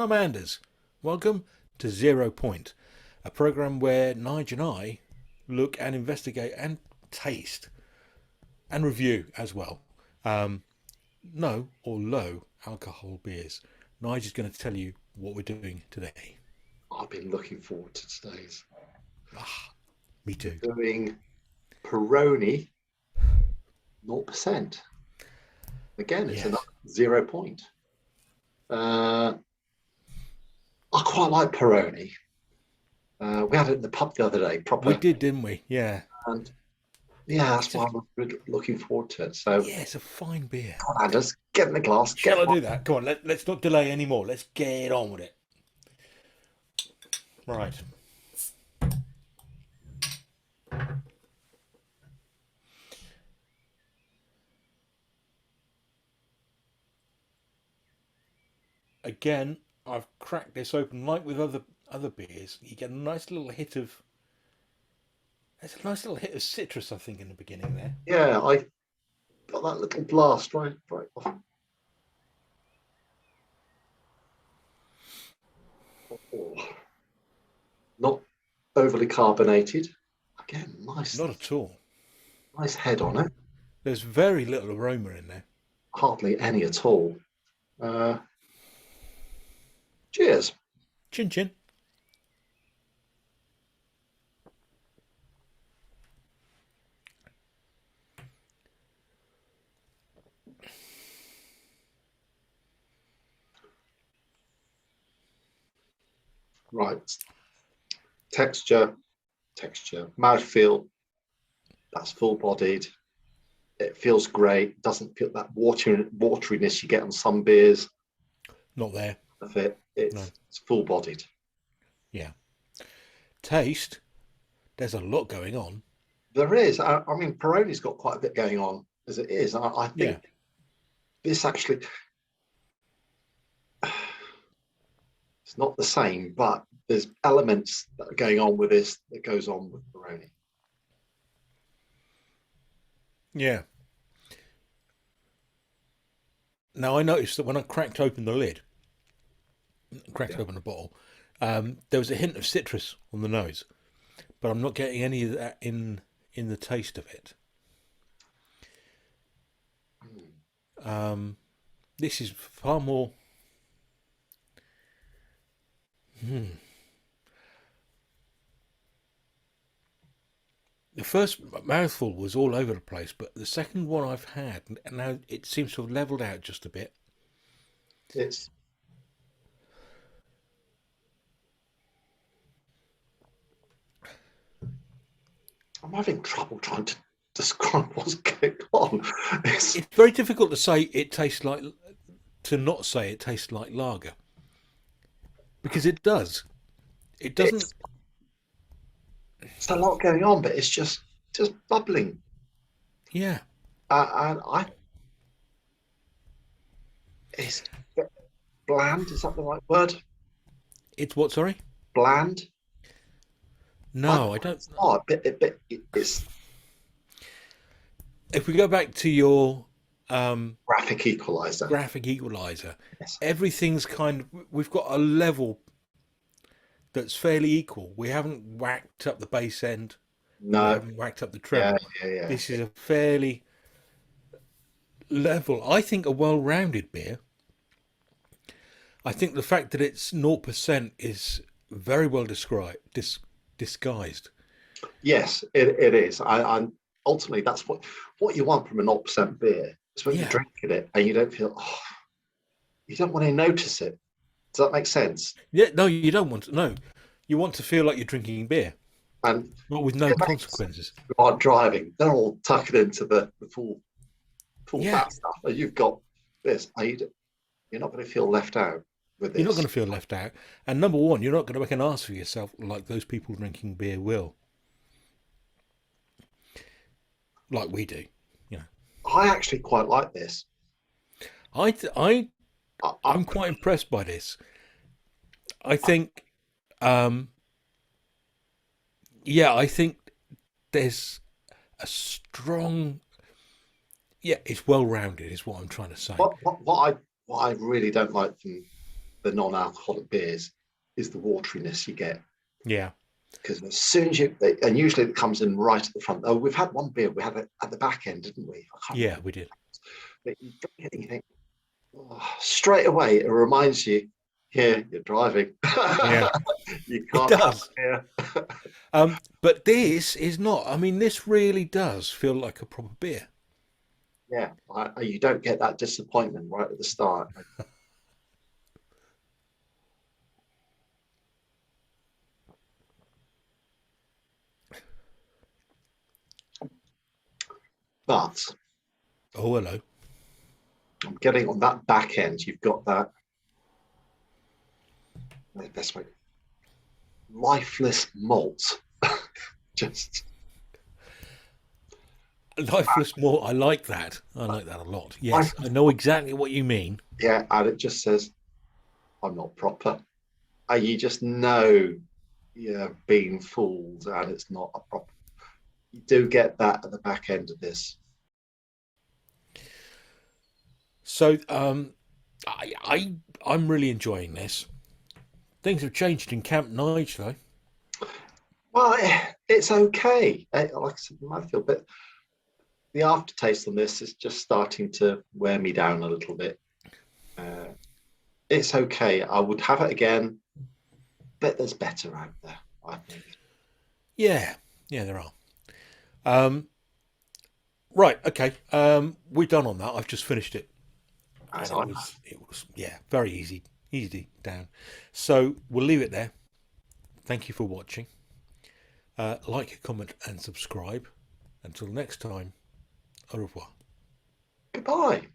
and I'm Anders. Welcome to 0 Point, a program where Nigel and I look and investigate and taste and review as well. Um, no or low alcohol beers. Nigel's going to tell you what we're doing today. I've been looking forward to today's. Ah, me too. Doing Peroni 0%. Again, it's another Yes, 0 point. I quite like Peroni. We had it in the pub the other day, we proper, did, didn't we? Yeah, and yeah, that's it's a why I'm really looking forward to it. So, yeah, it's a fine beer. come on, Anders, get in the glass, Shall get I one. do that? Come on, let's not delay anymore. Let's get on with it. Right. Again, I've cracked this open like with other beers. You get a nice little hit of there's a nice little hit of citrus, I think, in the beginning there. Yeah, I got that little blast right off. Oh, not overly carbonated. Again, nice, Not at all. nice head on it. There's very little aroma in there. Hardly any at all. Uh, Cheers. Chin chin. Right. Texture, mouthfeel, that's full bodied. It feels great. Doesn't feel that wateriness you get on some beers Not there. of it. No. It's full bodied. Yeah. Taste. There's a lot going on. There is. I mean, Peroni's got quite a bit going on as it is. I Yeah. think this actually, it's not the same, but there's elements that are going on with this that goes on with Peroni. Yeah. Now I noticed that when I cracked open the lid, cracked Yeah. open the bottle, there was a hint of citrus on the nose, but I'm not getting any of that in the taste of it. Mm. This is far more. The first mouthful was all over the place, but the second one I've had, and now it seems to have levelled out just a bit. It's I'm having trouble trying to describe what's going on. It's It's very difficult to say it tastes like, to not say it tastes like lager, because it does. It doesn't. it's it's a lot going on, but it's just bubbling. Yeah. And I it's bland. Is that the right word? It's what? Sorry. Bland. No, I don't. It's not. It's If we go back to your graphic equalizer. graphic equalizer, Yes. everything's kind of. We've got a level that's fairly equal. We haven't whacked up the bass end. We No. haven't whacked up the Yeah. treble. Yeah. This is a fairly level. I think a well-rounded beer. I think the fact that it's 0% is very well described, disguised. Yes. It is. I'm ultimately that's what you want from a 0% beer. It's when you're Yeah. drinking it and you don't feel. Oh, you don't want to notice it. Does that make sense? Yeah. No, you don't want to. No, you want to feel like you're drinking beer, And but with no your mates consequences. who aren't driving, they're all tucking into the full Yeah. fat stuff. And you've got this. You're not going to feel left out with You're not this. going to feel left out. And number one, you're not going to make an ass for yourself like those people drinking beer will, like we do. You know, I actually quite like this. I, I, I, I'm quite impressed by this. I think, um, yeah, I think there's a strong, yeah, it's well rounded, is what I'm trying to say. what I really don't like from the non-alcoholic beers is the wateriness you get. Yeah. Because as soon as and usually it comes in right at the front. Oh, we've had one beer, we had it at the back end, didn't we? I can't Yeah, remember. we did. But you drink it and you think, oh, straight away, it reminds you, here, you're driving. Yeah, You it can't have does. beer. But this is not. I mean, this really does feel like a proper beer. Yeah, you don't get that disappointment right at the start. But Oh, hello. I'm getting on that back end, you've got that, the best way, lifeless malt. Just, Lifeless malt. I like that. I like that a lot. Yes, I lifeless, know exactly what you mean. yeah, and it just says, I'm not proper. And you just know you're being fooled and it's not a proper. You do get that at the back end of this. So, I'm really enjoying this. Things have changed in Camp Nige, though. Well, it's okay. Like I said, you might feel a bit. The aftertaste on this is just starting to wear me down a little bit. Uh, it's okay. I would have it again, but there's better out there, I think. Yeah, yeah, there are. Um, right, okay. We're done on that. I've just finished it, As and I it was yeah, very easy down. So we'll leave it there. Thank you for watching. Like, comment, and subscribe. Until next time, au revoir. Goodbye.